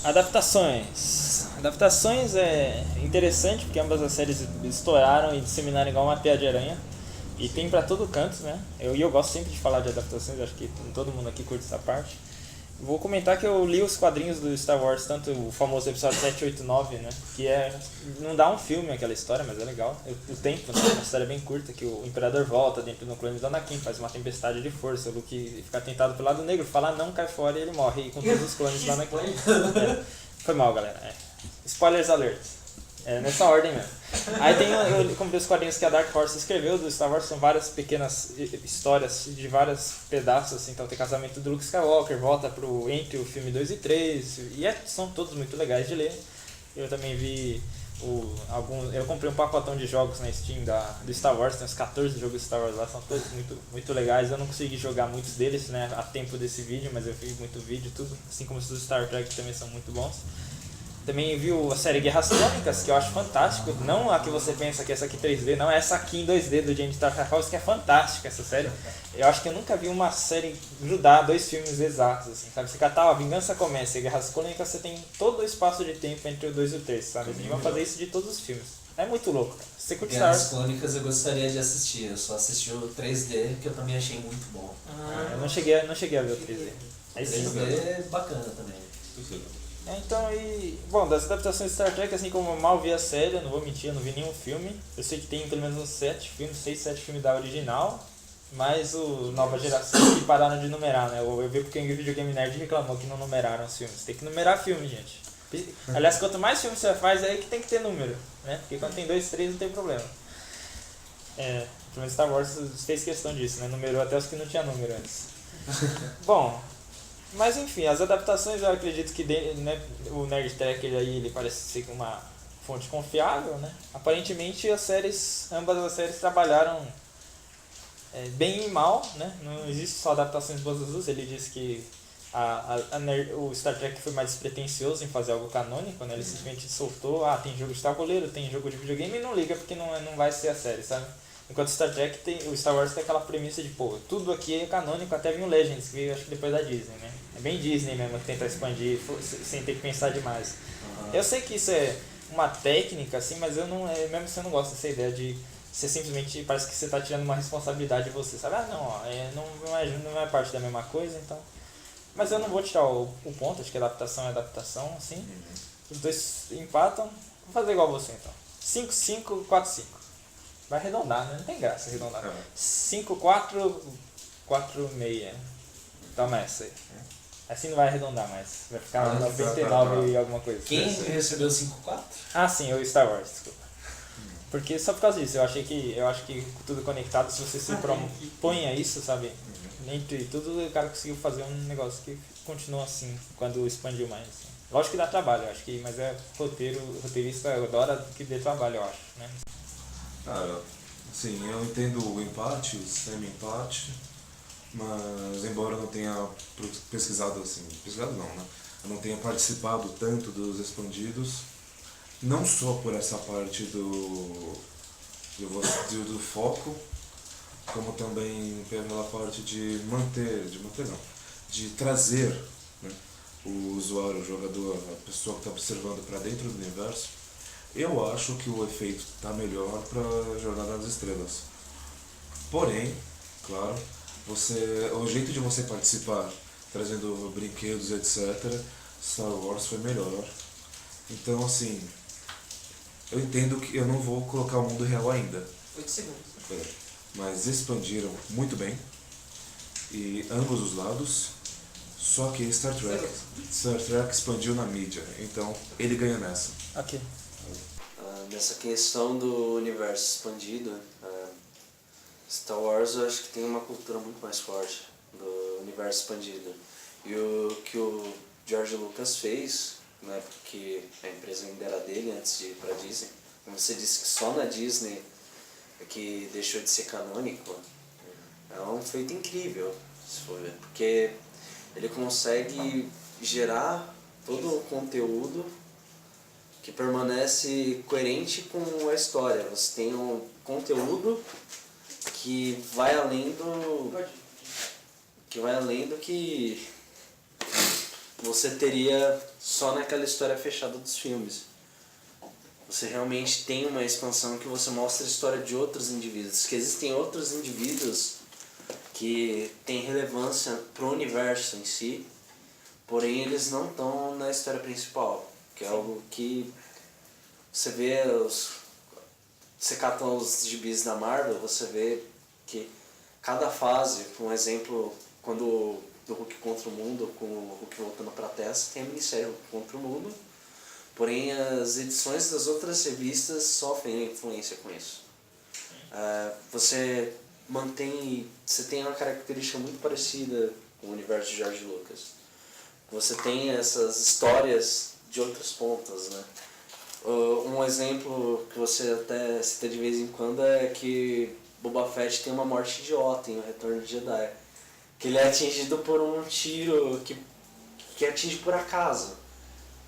Adaptações. Adaptações é interessante porque ambas as séries estouraram e disseminaram igual uma teia de aranha. E tem pra todo canto, né? Eu gosto sempre de falar de adaptações, acho que todo mundo aqui curte essa parte. Vou comentar que eu li os quadrinhos do Star Wars, tanto o famoso episódio 7, 8, 9, né? Que é. Não dá um filme aquela história, mas é legal. O tempo, né? Uma história bem curta, que o Imperador volta dentro do clone do Anakin, faz uma tempestade de força, o Luke fica tentado pelo lado negro, fala não, cai fora e ele morre e com todos os clones do Anakin. É. Foi mal, galera. É. Spoilers alert. É nessa ordem mesmo. Aí tem, eu comprei os quadrinhos que a Dark Horse escreveu do Star Wars, são várias pequenas histórias de vários pedaços, assim, então tem casamento do Luke Skywalker, volta entre o filme 2 e 3, e são todos muito legais de ler. Eu também vi eu comprei um pacotão de jogos na Steam do Star Wars, tem uns 14 jogos de Star Wars lá, são todos muito, muito legais. Eu não consegui jogar muitos deles, né, a tempo desse vídeo, mas eu fiz muito vídeo, tudo, assim como os do Star Trek também são muito bons. Também viu a série Guerras Crônicas, que eu acho fantástico. Não a que você pensa que é essa aqui 3D, não, é essa aqui em 2D do James Tartakovsky, que é fantástica essa série. Eu acho que eu nunca vi uma série grudar dois filmes exatos, assim, sabe? Você catar a Vingança Começa e Guerras Crônicas, você tem todo o espaço de tempo entre o 2 e o 3, sabe? Eles vão fazer isso de todos os filmes. É muito louco, cara. Você curte Star Wars? Guerras Crônicas eu gostaria de assistir, eu só assisti o 3D, que eu também achei muito bom. Eu não cheguei a ver o 3D. O 3D é bacana também. Então, bom, das adaptações de Star Trek, assim como eu mal vi a série, eu não vou mentir, eu não vi nenhum filme. Eu sei que tem pelo menos uns 6, 7 filmes da original, mais o Nova Geração que pararam de numerar, né? Eu vi porque o Videogame Nerd reclamou que não numeraram os filmes. Tem que numerar filme, gente. Aliás, quanto mais filmes você faz, é aí que tem que ter número, né? Porque quando tem 2, 3 não tem problema. Pelo menos Star Wars fez questão disso, né? Numerou até os que não tinha número antes. Bom, mas enfim, as adaptações eu acredito que né, o Nerd Tracker aí ele parece ser uma fonte confiável, né? Aparentemente ambas as séries trabalharam bem e mal, né? Não existe só adaptações boas das duas. Ele disse que o Star Trek foi mais despretensioso em fazer algo canônico, né? Ele simplesmente soltou, tem jogo de tabuleiro, tem jogo de videogame e não liga porque não vai ser a série, sabe? Enquanto o Star Wars tem aquela premissa de, tudo aqui é canônico, até vir o Legends, que veio acho que depois da Disney, né? É bem Disney mesmo, tentar expandir sem ter que pensar demais. Eu sei que isso é uma técnica, assim, mas mesmo assim eu não gosto dessa ideia de você simplesmente, parece que você está tirando uma responsabilidade de você, sabe? Não é parte da mesma coisa, então... Mas eu não vou tirar o ponto, acho que adaptação é adaptação, assim. Os dois empatam, vou fazer igual você, então. 5-5, 4-5. Vai arredondar, né? Não tem graça arredondar. 5-4, 4-6. Toma essa aí. Assim não vai arredondar mais. Vai ficar 99 e alguma coisa. Quem recebeu 5-4? Sim, o Star Wars, desculpa. Porque só por causa disso, eu acho que tudo conectado, se você se propõe a isso, sabe? Entre tudo, o cara conseguiu fazer um negócio que continua assim, quando expandiu mais. Assim. Lógico que dá trabalho, eu acho que, mas roteirista adora que dê trabalho, eu acho, né? Cara, sim, eu entendo o empate, o semi-empate, mas embora eu não tenha pesquisado não, né? Eu não tenha participado tanto dos expandidos, não só por essa parte do foco, como também pela parte de trazer, né, o usuário, o jogador, a pessoa que está observando para dentro do universo. Eu acho que o efeito está melhor para Jornada nas Estrelas. Porém, claro, o jeito de você participar, trazendo brinquedos, etc., Star Wars foi melhor. Então, assim, eu entendo que eu não vou colocar o mundo real ainda. 8 segundos. Mas expandiram muito bem, e ambos os lados, só que Star Trek expandiu na mídia, então ele ganha nessa. Ok. Nessa questão do universo expandido, Star Wars eu acho que tem uma cultura muito mais forte do universo expandido. E o que o George Lucas fez, né, porque a empresa ainda era dele antes de ir para Disney, como você disse que só na Disney que deixou de ser canônico, é um feito incrível, se for ver, porque ele consegue gerar todo o conteúdo que permanece coerente com a história. Você tem um conteúdo que vai além do que você teria só naquela história fechada dos filmes. Você realmente tem uma expansão que você mostra a história de outros indivíduos, que existem outros indivíduos que têm relevância pro universo em si, porém eles não estão na história principal, que é algo que você vê você cata os gibis da Marvel, você vê que cada fase, por um exemplo, quando do Hulk contra o Mundo, com o Hulk voltando para a Terra, você tem a minissérie Hulk contra o Mundo, porém as edições das outras revistas sofrem influência com isso. Você tem uma característica muito parecida com o universo de George Lucas. Você tem essas histórias de outras pontas, né? Um exemplo que você até cita de vez em quando é que Boba Fett tem uma morte idiota em O Retorno de Jedi. Que ele é atingido por um tiro que atinge por acaso.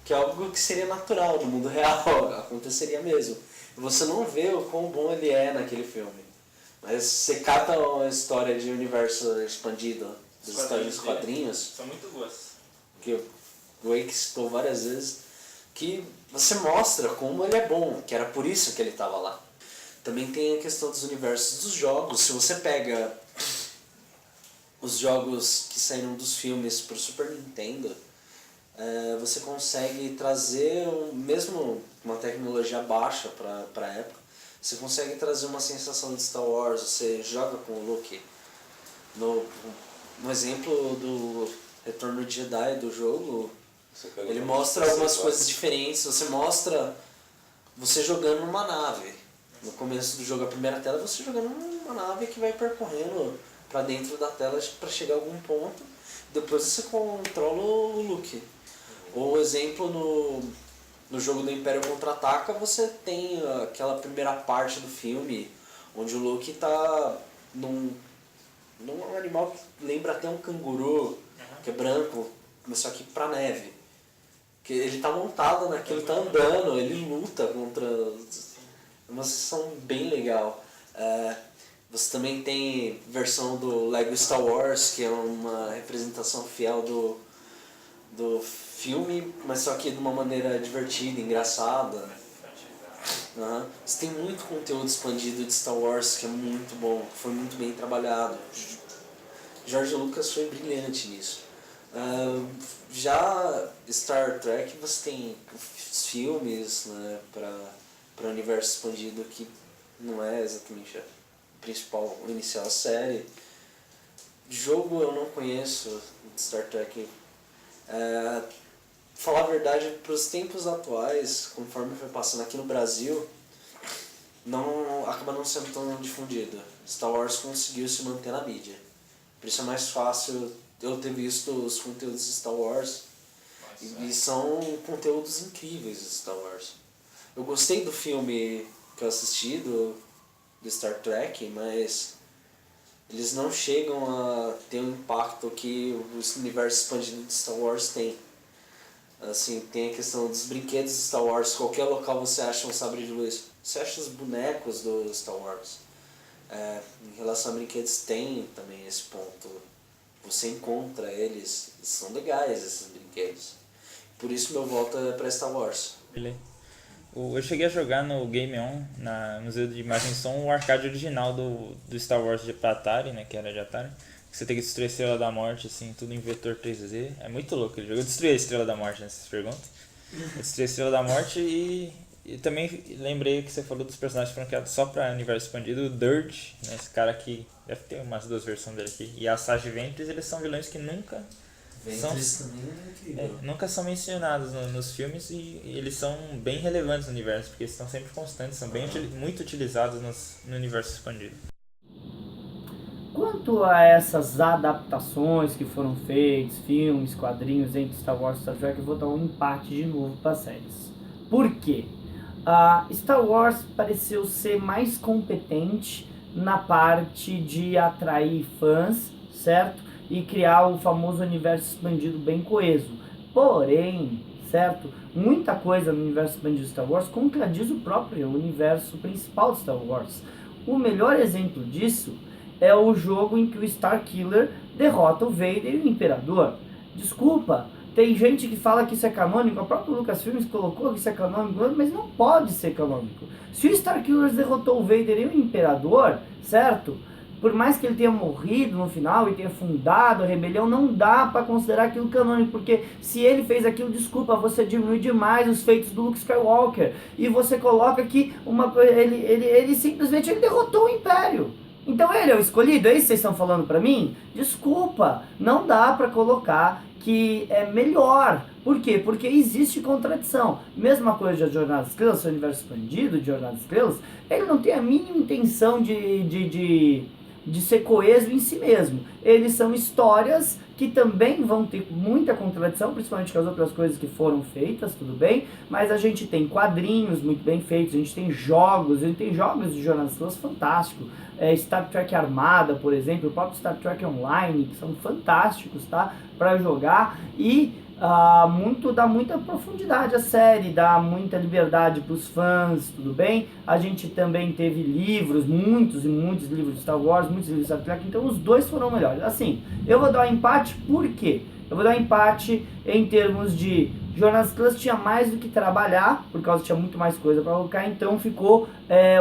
Que é algo que seria natural no mundo real, aconteceria mesmo. E você não vê o quão bom ele é naquele filme. Mas você cata uma história de universo expandido, das histórias dos quadrinhos, São muito boas. que o Wake citou várias vezes, que você mostra como ele é bom, que era por isso que ele estava lá. Também tem a questão dos universos dos jogos. Se você pega os jogos que saíram dos filmes para o Super Nintendo, você consegue trazer, mesmo uma tecnologia baixa para a época, você consegue trazer uma sensação de Star Wars. Você joga com o Luke. No exemplo do Retorno de Jedi do jogo, ele mostra algumas coisas diferentes. Você mostra você jogando numa nave. No começo do jogo, a primeira tela, você jogando numa nave que vai percorrendo para dentro da tela para chegar a algum ponto. Depois você controla o Luke. Ou exemplo, no jogo do Império Contra-Ataca, você tem aquela primeira parte do filme onde o Luke tá num animal que lembra até um canguru, que é branco, mas só que pra neve. Que ele tá montado naquilo, tá andando, ele luta contra... É uma sensação bem legal. Você também tem versão do Lego Star Wars, que é uma representação fiel do filme, mas só que de uma maneira divertida, engraçada. Você tem muito conteúdo expandido de Star Wars que é muito bom, foi muito bem trabalhado. George Lucas foi brilhante nisso. Já Star Trek, você tem os filmes, né, para o universo expandido, que não é exatamente a principal, inicial série. Jogo eu não conheço de Star Trek. Falar a verdade, para os tempos atuais, conforme foi passando aqui no Brasil, acaba não sendo tão difundido. Star Wars conseguiu se manter na mídia. Por isso é mais fácil eu ter visto os conteúdos de Star Wars. E são conteúdos incríveis de Star Wars. Eu gostei do filme que eu assisti, do Star Trek, mas eles não chegam a ter um impacto que o universo expandido de Star Wars tem. Assim, tem a questão dos brinquedos de Star Wars. Qualquer local você acha um sabre de luz. Você acha os bonecos do Star Wars. Em relação a brinquedos, tem também esse ponto. Você encontra eles, são legais esses brinquedos. Por isso meu voto é para Star Wars. Eu cheguei a jogar no Game On, no Museu de Imagem e Som, o arcade original do Star Wars de Atari, né, que era de Atari. Você tem que destruir a Estrela da Morte, assim, tudo em vetor 3D. É muito louco ele jogo. Eu destruí a Estrela da Morte nessas perguntas. Eu destruí a Estrela da Morte e também lembrei que você falou dos personagens que foram criados só pra universo expandido. O Dirge, né, esse cara aqui, deve ter umas duas versões dele aqui. E a Asajj Ventress, eles são vilões que nunca... Ventress também é incrível. nunca são mencionados nos filmes e eles são bem relevantes no universo, porque eles estão sempre constantes, são muito utilizados no universo expandido. Quanto a essas adaptações que foram feitas, filmes, quadrinhos entre Star Wars e Star Trek, eu vou dar um empate de novo para as séries. Por quê? Star Wars pareceu ser mais competente na parte de atrair fãs, certo? E criar o famoso universo expandido bem coeso. Porém, certo? Muita coisa no universo expandido de Star Wars contradiz o próprio universo principal de Star Wars. O melhor exemplo disso é o jogo em que o Starkiller derrota o Vader e o Imperador. Desculpa, Tem gente que fala que isso é canônico, a própria Lucasfilm colocou que isso é canônico, mas não pode ser canônico. Se o Starkillers derrotou o Vader e o Imperador, certo? Por mais que ele tenha morrido no final e tenha fundado a rebelião, não dá pra considerar aquilo canônico, porque se ele fez aquilo, desculpa, você diminui demais os feitos do Luke Skywalker, e você coloca que ele simplesmente derrotou o Império. Então ele é o escolhido, é isso que vocês estão falando pra mim? Desculpa, não dá pra colocar que é melhor. Por quê? Porque existe contradição. Mesma coisa de Jornada das Estrelas, seu universo expandido de Jornada das Estrelas, ele não tem a mínima intenção de ser coeso em si mesmo. Eles são histórias que também vão ter muita contradição, principalmente com as outras coisas que foram feitas, tudo bem, mas a gente tem quadrinhos muito bem feitos, a gente tem jogos de Jornada das Estrelas fantásticos, Star Trek Armada, por exemplo, o próprio Star Trek Online, que são fantásticos, tá, para jogar, e dá muita profundidade à série, dá muita liberdade para os fãs, tudo bem? A gente também teve livros, muitos e muitos livros de Star Wars, muitos livros de Star Trek, então os dois foram melhores. Assim, eu vou dar um empate, por quê? Eu vou dar um empate em termos de Jornada das Estrelas tinha mais do que trabalhar, por causa que tinha muito mais coisa para colocar, então ficou,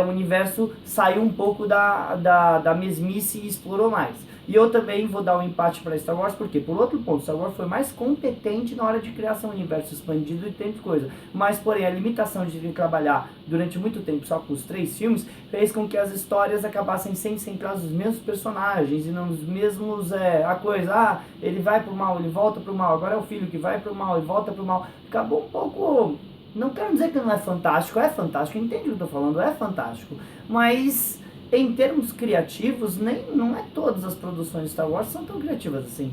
o universo saiu um pouco da mesmice e explorou mais. E eu também vou dar um empate para Star Wars, porque por outro ponto, Star Wars foi mais competente na hora de criação do universo expandido e tempo de coisa. Mas, porém, a limitação de ter que trabalhar durante muito tempo só com os 3 filmes fez com que as histórias acabassem sempre centradas nos mesmos personagens e nos mesmos, ele vai pro mal, ele volta pro mal, agora é o filho que vai pro mal e volta pro mal. Acabou um pouco... Não quero dizer que não é fantástico, entende o que eu tô falando, é fantástico, mas... Em termos criativos, não é todas as produções de Star Wars são tão criativas assim.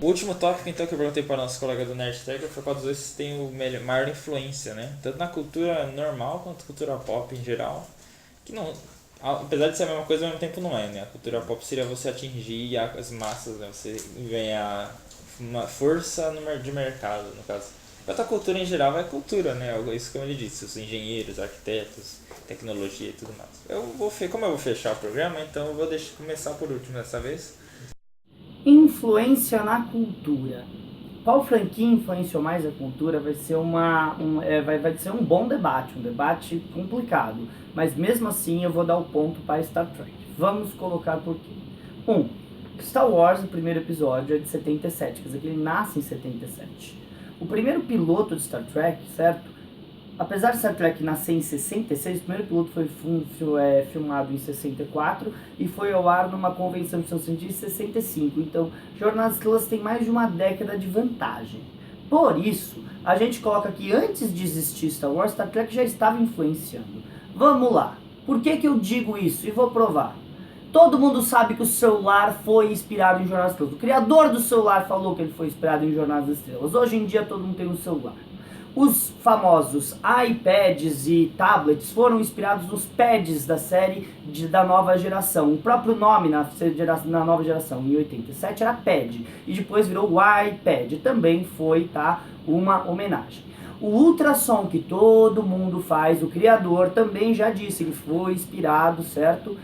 O último tópico então que eu perguntei para o nosso colega do Nerd Tech foi qual dos dois tem maior influência, né? Tanto na cultura normal quanto na cultura pop em geral. Que não, apesar de ser a mesma coisa, ao mesmo tempo não é, né? A cultura pop seria você atingir as massas, né? Você ganhar uma força de mercado, no caso. Enquanto a cultura em geral é cultura, né? Isso como ele disse, os engenheiros, arquitetos, tecnologia e tudo mais. Como eu vou fechar o programa, então eu vou começar por último dessa vez. Influência na cultura. Qual franquia influenciou mais a cultura vai ser vai ser um bom debate, um debate complicado. Mas mesmo assim eu vou dar o ponto para Star Trek. Vamos colocar por quê. Star Wars, o primeiro episódio é de 77, quer dizer que ele nasce em 77. O primeiro piloto de Star Trek, certo? Apesar de Star Trek nascer em 66, o primeiro piloto foi filmado em 64 e foi ao ar numa convenção de São Francisco em 65. Então, Jornada das Estrelas tem mais de uma década de vantagem. Por isso, a gente coloca que antes de existir Star Wars, Star Trek já estava influenciando. Vamos lá. Por que eu digo isso? E vou provar. Todo mundo sabe que o celular foi inspirado em Jornada das Estrelas. O criador do celular falou que ele foi inspirado em Jornada das Estrelas. Hoje em dia todo mundo tem um celular. Os famosos iPads e tablets foram inspirados nos pads da série da nova geração. O próprio nome na nova geração, em 87, era pad. E depois virou o iPad. Também foi, uma homenagem. O ultrassom que todo mundo faz, o criador também já disse, ele foi inspirado, certo?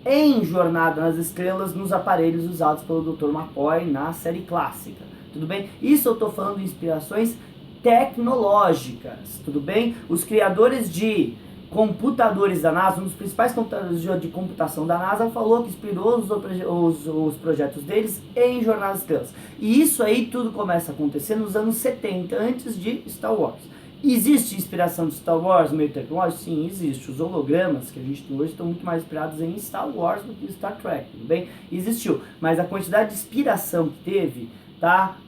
Em Jornada nas Estrelas, nos aparelhos usados pelo Dr. McCoy na série clássica, tudo bem? Isso eu estou falando de inspirações tecnológicas, tudo bem? Os criadores de computadores da NASA, um dos principais computadores de computação da NASA, falou que inspirou os projetos deles em Jornada nas Estrelas. E isso aí tudo começa a acontecer nos anos 70, antes de Star Wars. Existe inspiração de Star Wars no meio tecnológico? Sim, existe. Os hologramas que a gente tem hoje estão muito mais inspirados em Star Wars do que Star Trek, tudo bem? Existiu, mas a quantidade de inspiração que teve,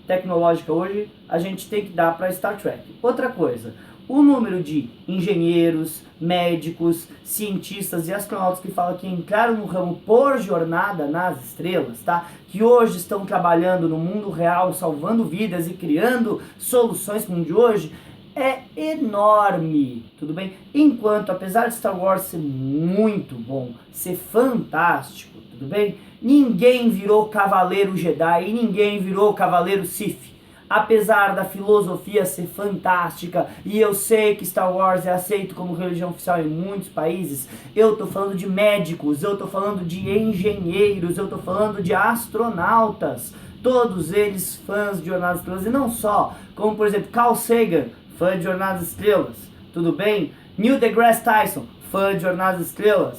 tecnológica hoje, a gente tem que dar para Star Trek. Outra coisa, o número de engenheiros, médicos, cientistas e astronautas que falam que entraram no ramo por Jornada nas Estrelas, que hoje estão trabalhando no mundo real, salvando vidas e criando soluções para o mundo de hoje, é enorme, tudo bem? Enquanto, apesar de Star Wars ser muito bom, ser fantástico, tudo bem? Ninguém virou Cavaleiro Jedi e ninguém virou Cavaleiro Sith. Apesar da filosofia ser fantástica, e eu sei que Star Wars é aceito como religião oficial em muitos países, eu tô falando de médicos, eu tô falando de engenheiros, eu tô falando de astronautas, todos eles fãs de Jornada das Estrelas, e não só, como por exemplo Carl Sagan, fã de Jornada das Estrelas, tudo bem? Neil deGrasse Tyson, fã de Jornada das Estrelas.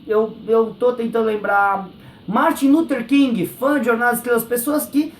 Eu tô tentando lembrar. Martin Luther King, fã de Jornada das Estrelas, pessoas que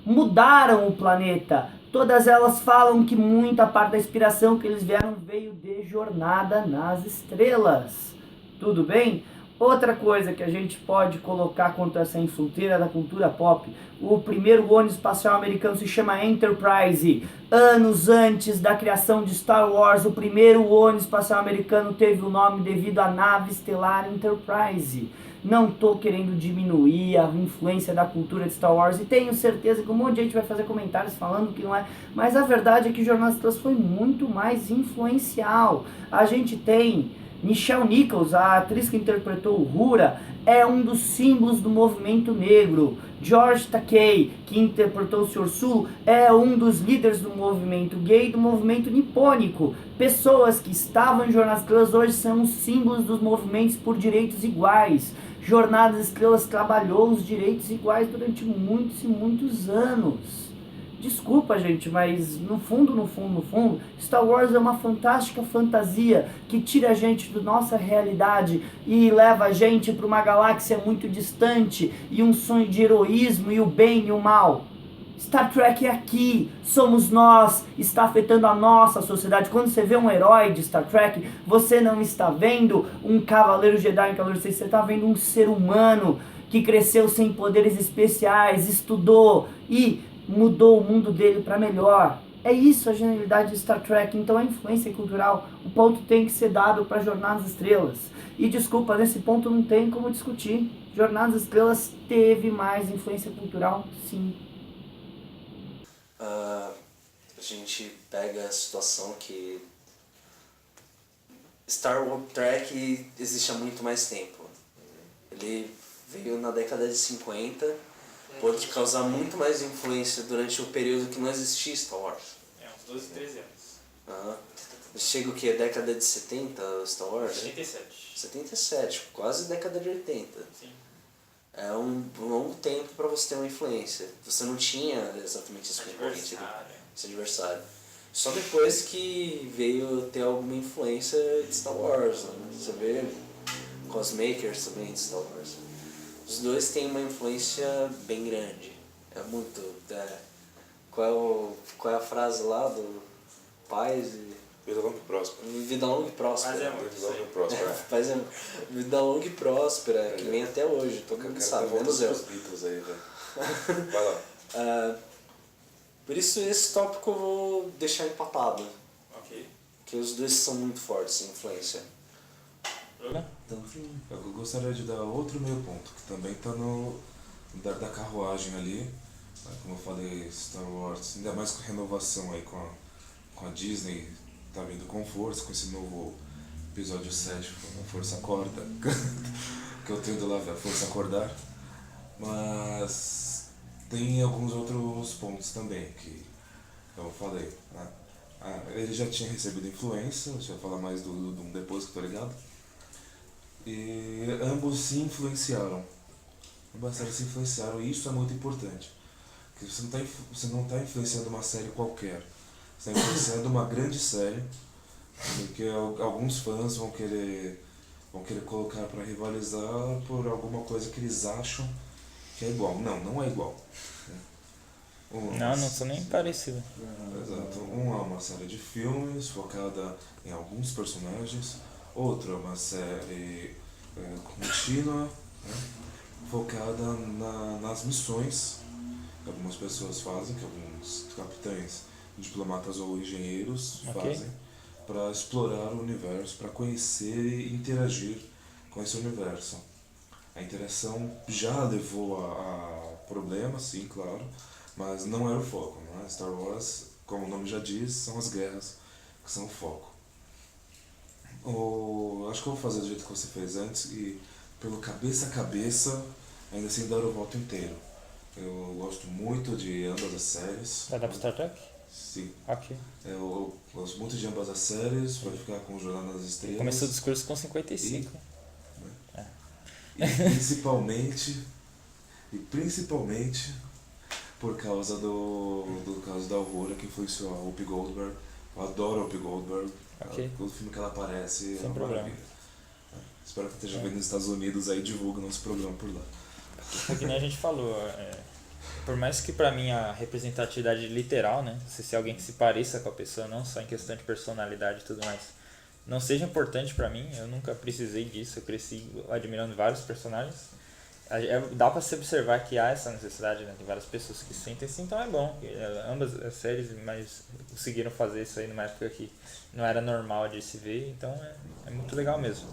mudaram o planeta. Todas elas falam que muita parte da inspiração que eles vieram veio de Jornada nas Estrelas. Tudo bem? Outra coisa que a gente pode colocar contra essa fronteira da cultura pop, o primeiro ônibus espacial americano se chama Enterprise. Anos antes da criação de Star Wars, o primeiro ônibus espacial americano teve o nome devido à nave estelar Enterprise. Não estou querendo diminuir a influência da cultura de Star Wars, e tenho certeza que um monte de gente vai fazer comentários falando que não é, mas a verdade é que Jornada nas Estrelas foi muito mais influencial. A gente tem Nichelle Nichols, a atriz que interpretou Uhura, é um dos símbolos do movimento negro. George Takei, que interpretou o Sr. Sulu, é um dos líderes do movimento gay, do movimento nipônico. Pessoas que estavam em Jornada das Estrelas hoje são os símbolos dos movimentos por direitos iguais. Jornada das Estrelas trabalhou os direitos iguais durante muitos e muitos anos. Desculpa, gente, mas no fundo, Star Wars é uma fantástica fantasia que tira a gente da nossa realidade e leva a gente para uma galáxia muito distante e um sonho de heroísmo e o bem e o mal. Star Trek é aqui, somos nós, está afetando a nossa sociedade. Quando você vê um herói de Star Trek, você não está vendo um cavaleiro Jedi, você está vendo um ser humano que cresceu sem poderes especiais, estudou e mudou o mundo dele para melhor. É isso a genialidade de Star Trek. Então a influência cultural, o ponto tem que ser dado para Jornada das Estrelas. E desculpa, nesse ponto não tem como discutir. Jornada das Estrelas teve mais influência cultural, sim. A gente pega a situação que Star Trek existe há muito mais tempo. Ele veio na década de 50, pode causar muito mais influência durante o período que não existia Star Wars. Uns 12, 13 anos. Chega o que? Década de 70 Star Wars? 77. 77, quase década de 80. Sim. É um longo tempo para você ter uma influência. Você não tinha exatamente esse concorrente, esse adversário. Só depois que veio ter alguma influência de Star Wars. Né? Você vê Cosmakers também de Star Wars. Os dois têm uma influência bem grande. É muito... Qual é a frase lá do Paz e... Vida longa e próspera. Vida longa e próspera. Mas é muito Vida longa e próspera. Paz é vida longa e próspera, que vem até hoje. Tô cansado, menos eu. Beatles aí, velho. Vai lá. Por isso esse tópico eu vou deixar empatado. Ok. Porque os dois são muito fortes em influência. Eu gostaria de dar outro meio ponto, que também está no da carruagem ali. Como eu falei, Star Wars, ainda mais com a renovação aí com a Disney, tá vindo com força, com esse novo episódio 7, com a Força Acorda, que eu tenho do lado da Força Acordar. Mas tem alguns outros pontos também, que eu falei. Né? Ele já tinha recebido influência, deixa eu falar mais do depois que eu tô ligado. E ambos se influenciaram. Ambas séries se influenciaram, e isso é muito importante. Porque você não está influenciando uma série qualquer. Você está influenciando uma grande série, porque alguns fãs vão querer colocar para rivalizar por alguma coisa que eles acham que é igual. Não é igual. Não sou nem parecido. Exato. Um é uma série de filmes focada em alguns personagens, outro é uma série contínua, né, focada nas missões que algumas pessoas fazem, que alguns capitães, diplomatas ou engenheiros fazem, para explorar o universo, para conhecer e interagir com esse universo. A interação já levou a problemas, sim, claro, mas não era o foco. Não é? Star Wars, como o nome já diz, são as guerras que são o foco. Acho que eu vou fazer do jeito que você fez antes e pelo cabeça a cabeça, ainda assim dar o voto inteiro. Eu gosto muito de ambas as séries. Vai dar pro Star Trek? Sim. Ok. Eu gosto muito de ambas as séries, vai ficar com Jornada nas Estrelas. Começou o discurso com 55. E principalmente E principalmente por causa do caso da Aurora, que influenciou a Whoopi Goldberg. Eu adoro a Whoopi Goldberg. Ok. Todo filme que ela aparece é Sem uma problema. maravilha. Espero que esteja vendo nos Estados Unidos aí, divulga nosso programa por lá. É que nem a gente falou, por mais que pra mim a representatividade literal, né, você ser alguém que se pareça com a pessoa, não só em questão de personalidade e tudo mais, não seja importante pra mim, eu nunca precisei disso, eu cresci admirando vários personagens. Dá pra se observar que há essa necessidade, né, de várias pessoas que sentem assim, então é bom. Ambas as séries mas conseguiram fazer isso aí numa época que não era normal de se ver, então é muito legal mesmo.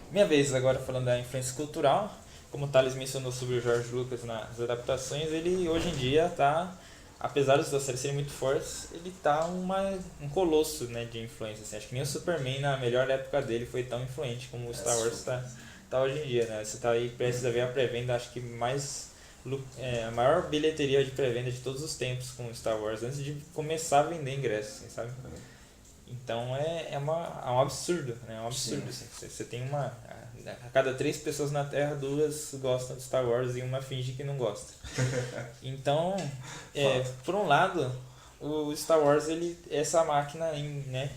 Minha vez agora falando da influência cultural, como o Thales mencionou sobre o George Lucas nas adaptações, ele hoje em dia tá, apesar das duas séries serem muito fortes, ele tá um colosso, né, de influência. Assim. Acho que nem o Superman na melhor época dele foi tão influente como o Star Wars tá hoje em dia, né? Você tá aí prestes a ver a pré-venda, acho que a maior bilheteria de pré-venda de todos os tempos com Star Wars, antes de começar a vender ingressos, assim, sabe? Então é um absurdo, né? É um absurdo. Assim. Você tem a cada 3 pessoas na Terra, 2 gostam de Star Wars e uma finge que não gosta. Então, por um lado, o Star Wars, ele é essa máquina, né?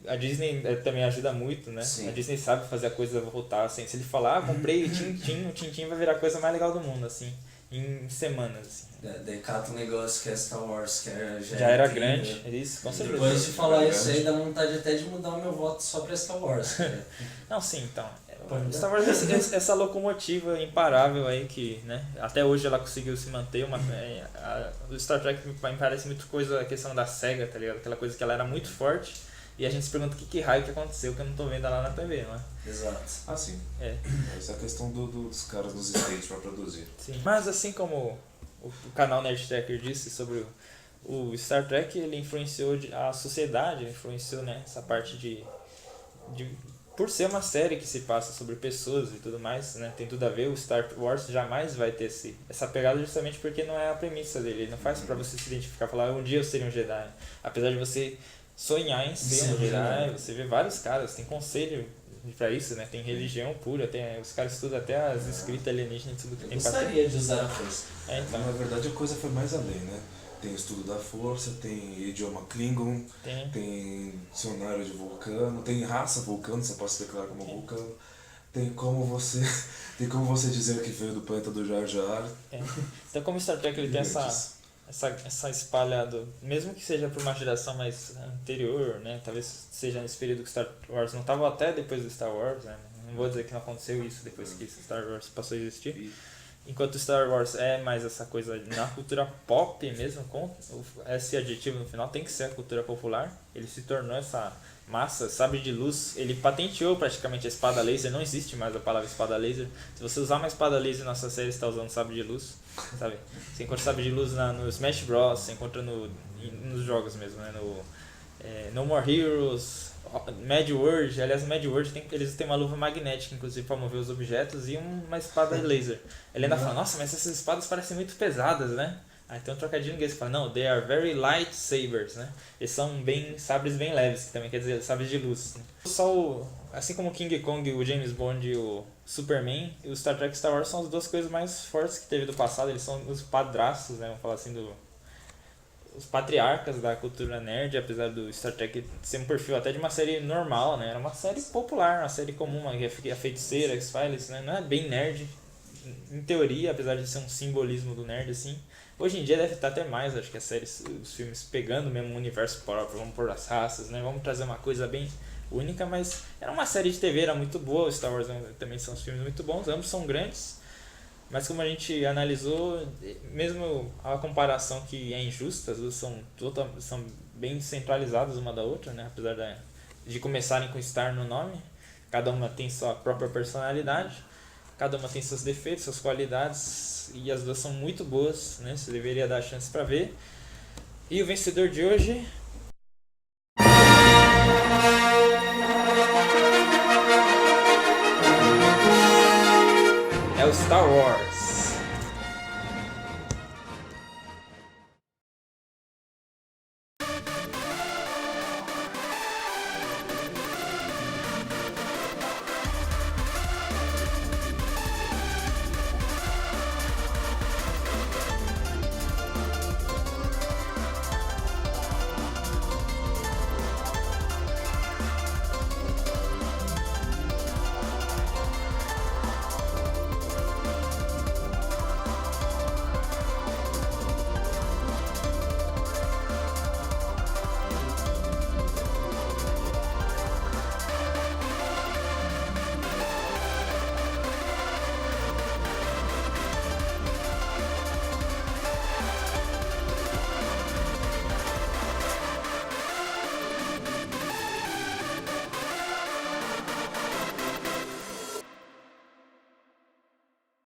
A Disney também ajuda muito, né? Sim. A Disney sabe fazer a coisa voltar, assim. Se ele falar, comprei o Tintin vai virar a coisa mais legal do mundo, assim. Em semanas, assim. Decata um negócio que é Star Wars, que Já era incrível. grande, isso, com certeza. Depois de falar isso aí, dá vontade até de mudar o meu voto só pra Star Wars. Cara. Não, sim, então. Star Wars é essa locomotiva imparável aí que, né, até hoje ela conseguiu se manter. O Star Trek me parece muito a questão da SEGA, tá ligado? Aquela coisa que ela era muito forte e a gente se pergunta que raio que aconteceu que eu não tô vendo lá na TV, não é? Exato. Ah, sim. Essa é a questão dos caras nos States pra produzir. Sim. Mas assim como o canal Nerd Tracker disse sobre o Star Trek, ele influenciou a sociedade, influenciou, né, essa parte de por ser uma série que se passa sobre pessoas e tudo mais, né, tem tudo a ver. O Star Wars jamais vai ter essa pegada justamente porque não é a premissa dele. Ele não faz pra você se identificar, falar um dia eu seria um Jedi. Apesar de você sonhar em ser um Jedi, você vê vários caras, tem conselho pra isso, né? Tem religião pura, os caras estudam até as escritas alienígenas, tudo que tem pra Gostaria de usar a força. então. Na verdade a coisa foi mais além, né? Tem estudo da força, tem idioma Klingon, tem dicionário de vulcano, tem raça vulcano, você pode se declarar como vulcano. Tem como você dizer que veio do planeta do Jar Jar. Então como o Star Trek ele tem essa espalhado, mesmo que seja por uma geração mais anterior, né? Talvez seja nesse período que Star Wars não estava até depois do Star Wars, né? Não vou dizer que não aconteceu isso depois que Star Wars passou a existir. Enquanto Star Wars é mais essa coisa na cultura pop mesmo, com esse adjetivo no final, tem que ser a cultura popular. Ele se tornou essa massa, sabre de luz. Ele patenteou praticamente a espada laser, não existe mais a palavra espada laser. Se você usar uma espada laser na sua série, você está usando sabre de luz, sabe? Você encontra sabre de luz no Smash Bros, você encontra nos jogos mesmo, né? No More Heroes, Mad World. Aliás, no Mad World eles têm uma luva magnética, inclusive, para mover os objetos, e uma espada laser. Ele ainda fala, nossa, mas essas espadas parecem muito pesadas, né? Aí tem um trocadilho em inglês que fala, não, they are very light sabers, né? Eles são sabres bem leves, que também quer dizer sabres de luz. Né? Assim como o King Kong, o James Bond e o Superman, e o Star Trek e Star Wars são as duas coisas mais fortes que teve do passado. Eles são os padraços, né? Vamos falar assim, os patriarcas da cultura nerd, apesar do Star Trek ser um perfil até de uma série normal, né? Era uma série popular, uma série comum, a Feiticeira, X-Files, né? Não é bem nerd, em teoria, apesar de ser um simbolismo do nerd, assim. Hoje em dia deve estar até mais, acho que as séries, os filmes pegando mesmo um universo próprio, vamos pôr as raças, né? Vamos trazer uma coisa bem única, mas era uma série de TV, era muito boa. O Star Wars também são os filmes muito bons, ambos são grandes. Mas como a gente analisou, mesmo a comparação que é injusta, as duas são bem centralizadas uma da outra, né? Apesar de começarem com Star no nome, cada uma tem sua própria personalidade, cada uma tem seus defeitos, suas qualidades, e as duas são muito boas, né? Você deveria dar a chance para ver. E o vencedor de hoje é o Star Wars.